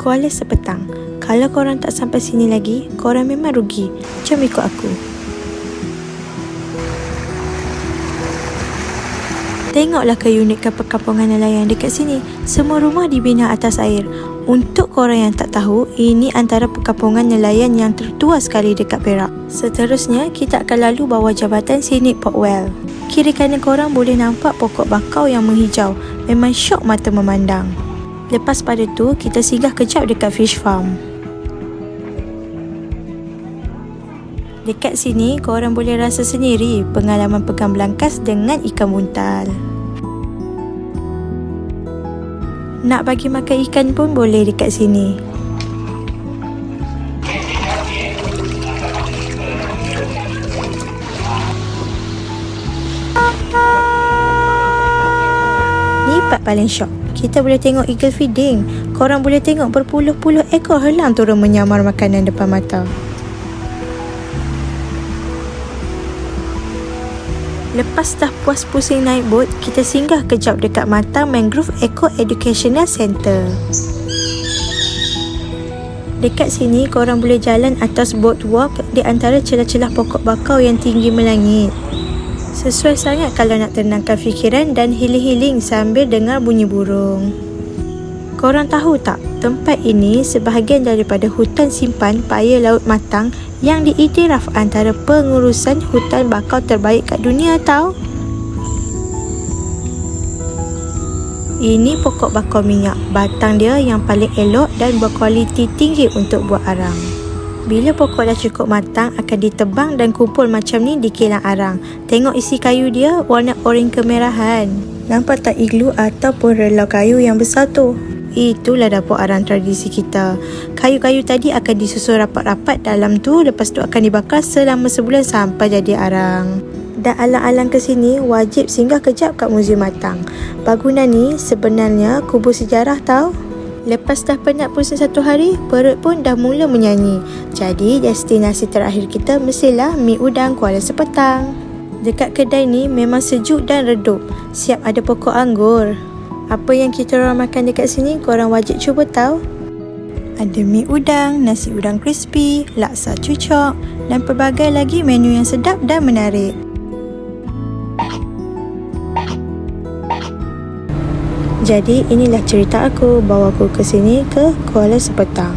Kuala Sepetang. Kalau korang tak sampai sini lagi, korang memang rugi. Jom ikut aku. Tengoklah keunikan perkampungan nelayan dekat sini. Semua rumah dibina atas air. Untuk korang yang tak tahu, ini antara perkampungan nelayan yang tertua sekali dekat Perak. Seterusnya, kita akan lalu bawah jabatan Scenic Portwell. Kiri kanan korang boleh nampak pokok bakau yang menghijau. Memang syok mata memandang. Lepas pada tu, kita singgah kejap dekat fish farm. Dekat sini, korang boleh rasa sendiri pengalaman pegang belangkas dengan ikan buntal. Nak bagi makan ikan pun boleh dekat sini. Ni part paling syok. Kita boleh tengok eagle feeding. Korang boleh tengok berpuluh-puluh ekor helang turun menyamar makanan depan mata. Lepas dah puas pusing naik bot, kita singgah kejap dekat Matang Mangrove Eco Educational Centre. Dekat sini, korang boleh jalan atas boardwalk di antara celah-celah pokok bakau yang tinggi melangit. Sesuai sangat kalau nak tenangkan fikiran dan healing-healing sambil dengar bunyi burung. Korang tahu tak, tempat ini sebahagian daripada hutan simpan paya Laut Matang yang diiktiraf antara pengurusan hutan bakau terbaik kat dunia tau. Ini pokok bakau minyak. Batang dia yang paling elok dan berkualiti tinggi untuk buat arang. Bila pokok dah cukup matang, akan ditebang dan kumpul macam ni di kilang arang. Tengok isi kayu dia warna oranye kemerahan. Nampak tak iglu ataupun relau kayu yang besar tu? Itulah dapur arang tradisi kita. Kayu-kayu tadi akan disusun rapat-rapat dalam tu, lepas tu akan dibakar selama sebulan sampai jadi arang. Dan alang-alang ke sini, wajib singgah kejap kat Muzium Matang. Bangunan ni sebenarnya kubur sejarah tau. Lepas dah penat pusing satu hari, perut pun dah mula menyanyi. Jadi destinasi terakhir kita mestilah Mi Udang Kuala Sepetang. Dekat kedai ni memang sejuk dan redup. Siap ada pokok anggur. Apa yang kita orang makan dekat sini, korang wajib cuba tau. Ada mi udang, nasi udang crispy, laksa cucok dan pelbagai lagi menu yang sedap dan menarik. Jadi inilah cerita aku bawa aku ke sini ke Kuala Sepetang.